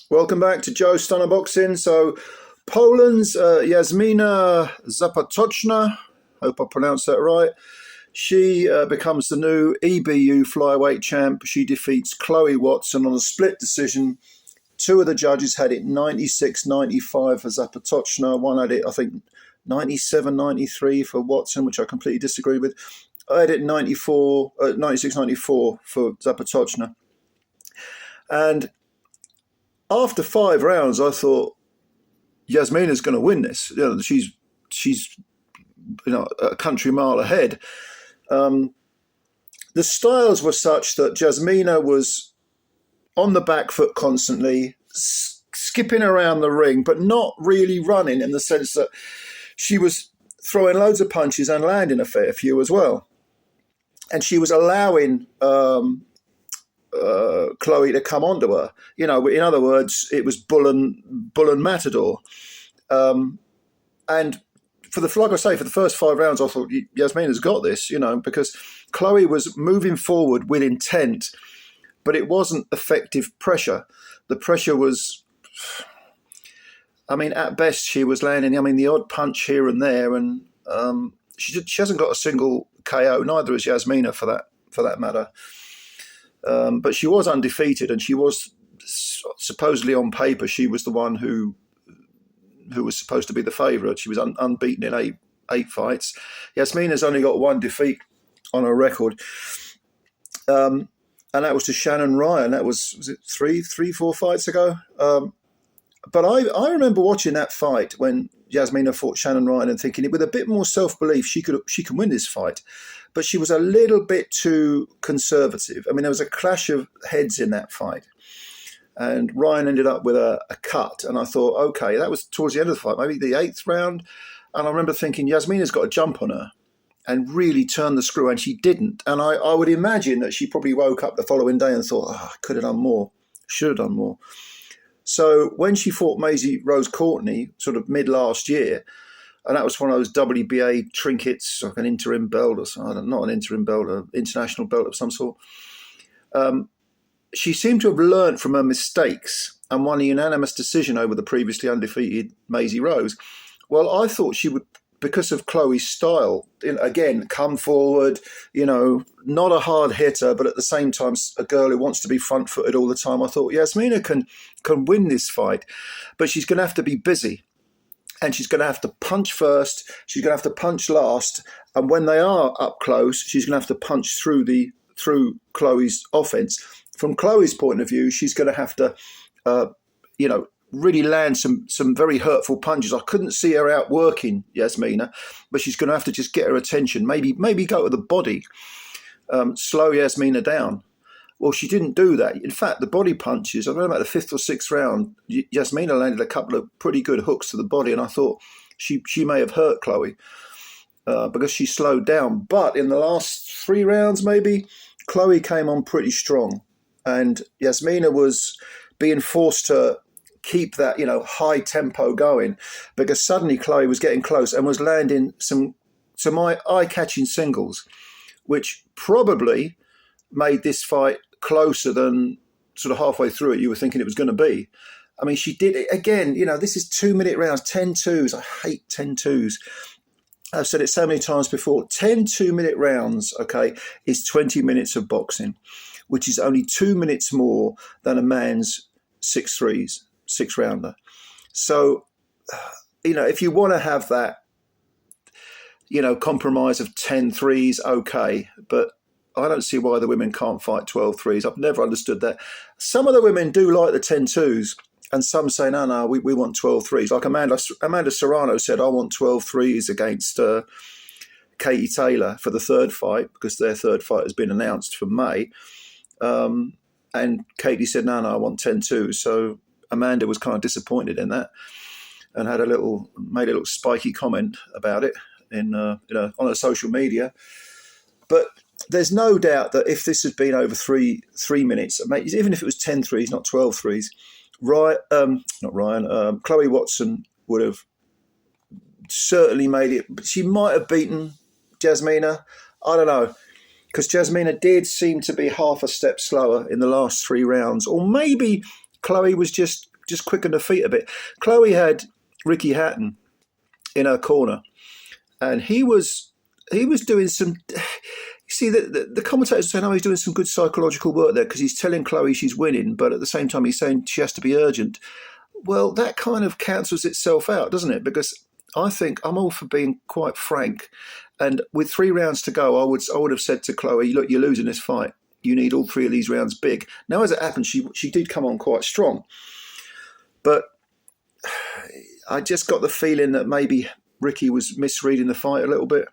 Welcome back to Joe Stunner Boxing. So, Poland's Jasmina Zapotoczna, hope I pronounced that right. She becomes the new EBU flyweight champ. She defeats Chloe Watson on a split decision. Two of the judges had it 96-95 for Zapotoczna. One had it, I think, 97-93 for Watson, which I completely disagree with. I had it 96-94 for Zapotoczna. And after 5 rounds, I thought Jasmina's going to win this. She's a country mile ahead. The styles were such that Jasmina was on the back foot constantly, skipping around the ring, but not really running, in the sense that she was throwing loads of punches and landing a fair few as well. And she was allowing Chloe to come onto her. In other words, it was bull and matador. And for the first 5 rounds, I thought Jasmina's got this, because Chloe was moving forward with intent, but it wasn't effective pressure. The pressure was, at best she was landing, the odd punch here and there, and she hasn't got a single KO. Neither has Jasmina, for that matter. But she was undefeated, and she was supposedly on paper. She was the one who was supposed to be the favourite. She was unbeaten in eight fights. Jasmina's only got one defeat on her record, and that was to Shannon Ryan. That was it 4 fights ago. But I remember watching that fight when Jasmina fought Shannon Ryan and thinking, with a bit more self-belief, she can win this fight. But she was a little bit too conservative. There was a clash of heads in that fight. And Ryan ended up with a cut. And I thought, okay, that was towards the end of the fight, maybe the 8th round. And I remember thinking, Jasmina's got a jump on her and really turn the screw. And she didn't. And I would imagine that she probably woke up the following day and thought, I could have done more, should have done more. So when she fought Maisie Rose Courtney, sort of mid last year, and that was one of those WBA trinkets, like an interim belt or something, not an interim belt, an international belt of some sort. She seemed to have learnt from her mistakes and won a unanimous decision over the previously undefeated Maisie Rose. Well, I thought she would, because of Chloe's style, again, come forward, not a hard hitter, but at the same time, a girl who wants to be front-footed all the time. I thought Jasmina can win this fight, but she's going to have to be busy. And she's going to have to punch first. She's going to have to punch last. And when they are up close, she's going to have to punch through Chloe's offense. From Chloe's point of view, she's going to have to, really land some very hurtful punches. I couldn't see her outworking Jasmina, but she's going to have to just get her attention. Maybe go to the body, slow Jasmina down. Well, she didn't do that. In fact, the body punches, I remember about the 5th or 6th round, Jasmina landed a couple of pretty good hooks to the body, and I thought she may have hurt Chloe because she slowed down. But in the last 3 rounds, maybe, Chloe came on pretty strong, and Jasmina was being forced to keep that, high tempo going, because suddenly Chloe was getting close and was landing some eye-catching singles, which probably made this fight closer than sort of halfway through it you were thinking it was going to be. She did it again. This is 2-minute rounds, 10-2s. I hate 10-2s. I've said it so many times before. 10 2-minute rounds, okay, is 20 minutes of boxing, which is only 2 minutes more than a man's 6-3s, 6-rounder. So, if you want to have that, compromise of 10-3s, okay, but I don't see why the women can't fight 12-3s. I've never understood that. Some of the women do like the 10-2s, and some say, no, we want 12-3s. Like Amanda Serrano said, I want 12-3s against Katie Taylor for the 3rd fight, because their 3rd fight has been announced for May. And Katie said, no, I want 10-2s. So Amanda was kind of disappointed in that and made a little spiky comment about it on her social media. But there's no doubt that if this had been over three minutes, even if it was 10-3s, not 12-3s, Chloe Watson would have certainly made it. But she might have beaten Jasmina. I don't know, because Jasmina did seem to be half a step slower in the last 3 rounds. Or maybe Chloe was just quick on the feet a bit. Chloe had Ricky Hatton in her corner, and he was doing some. You see, the commentators saying, "Oh, he's doing some good psychological work there because he's telling Chloe she's winning, but at the same time he's saying she has to be urgent." Well, that kind of cancels itself out, doesn't it? Because I think I'm all for being quite frank, and with 3 rounds to go, I would have said to Chloe, "Look, you're losing this fight. You need all 3 of these rounds big." Now, as it happened, she did come on quite strong, but I just got the feeling that maybe Ricky was misreading the fight a little bit,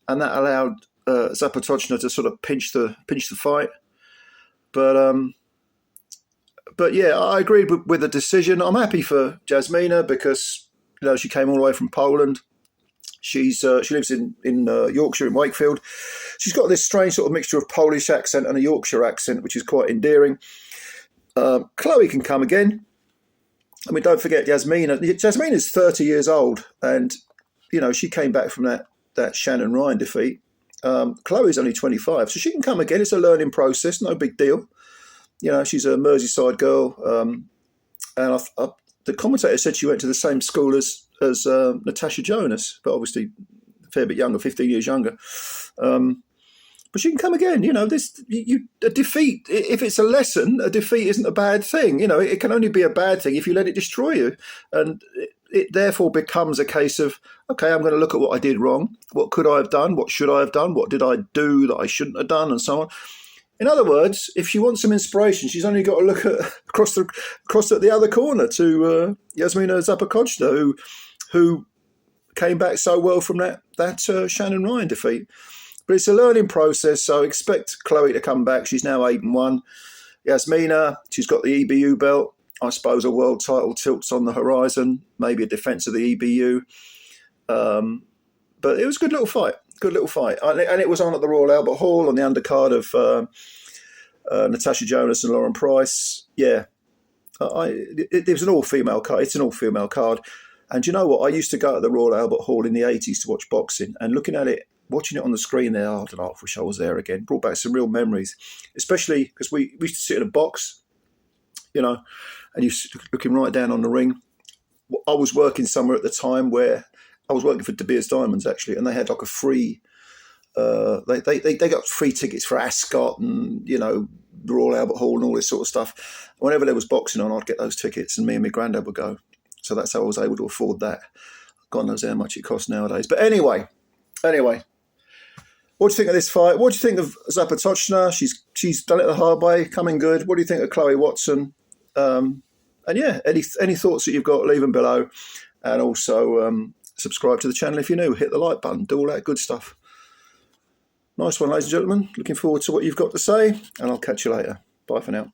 and that allowed Zapotoczna to sort of pinch the fight. But yeah, I agreed with the decision. I'm happy for Jasmina because she came all the way from Poland. She lives in Yorkshire, in Wakefield. She's got this strange sort of mixture of Polish accent and a Yorkshire accent, which is quite endearing. Chloe can come again. I mean, don't forget Jasmina. Jasmina's 30 years old, and she came back from that Shannon Ryan defeat. Chloe's only 25, so she can come again. It's a learning process, no big deal. She's a Merseyside girl, and the commentator said she went to the same school as Natasha Jonas, but obviously a fair bit younger, 15 years younger. But she can come again. A defeat, if it's a lesson, a defeat isn't a bad thing. It can only be a bad thing if you let it destroy you. And it therefore becomes a case of, okay, I'm going to look at what I did wrong. What could I have done? What should I have done? What did I do that I shouldn't have done? And so on. In other words, if she wants some inspiration, she's only got to look across at the other corner to Jasmina Zapotoczna, who came back so well from that Shannon Ryan defeat. But it's a learning process, so expect Chloe to come back. She's now 8-1. Jasmina, she's got the EBU belt. I suppose a world title tilts on the horizon, maybe a defence of the EBU. But it was a good little fight. And it was on at the Royal Albert Hall on the undercard of Natasha Jonas and Lauren Price. Yeah, it was an all-female card. It's an all-female card. And you know what? I used to go to the Royal Albert Hall in the 80s to watch boxing, and looking at it, watching it on the screen there, I don't know, I wish I was there again. Brought back some real memories, especially because we used to sit in a box, and you're looking right down on the ring. I was working somewhere at the time where I was working for De Beers Diamonds, actually, and they had like a free, they got free tickets for Ascot and, Royal Albert Hall and all this sort of stuff. Whenever there was boxing on, I'd get those tickets and me and my granddad would go. So that's how I was able to afford that. God knows how much it costs nowadays. But anyway. What do you think of this fight? What do you think of Zapotoczna? She's done it the hard way, coming good. What do you think of Chloe Watson? And yeah, any thoughts that you've got, leave them below. And also subscribe to the channel if you're new. Hit the like button. Do all that good stuff. Nice one, ladies and gentlemen. Looking forward to what you've got to say. And I'll catch you later. Bye for now.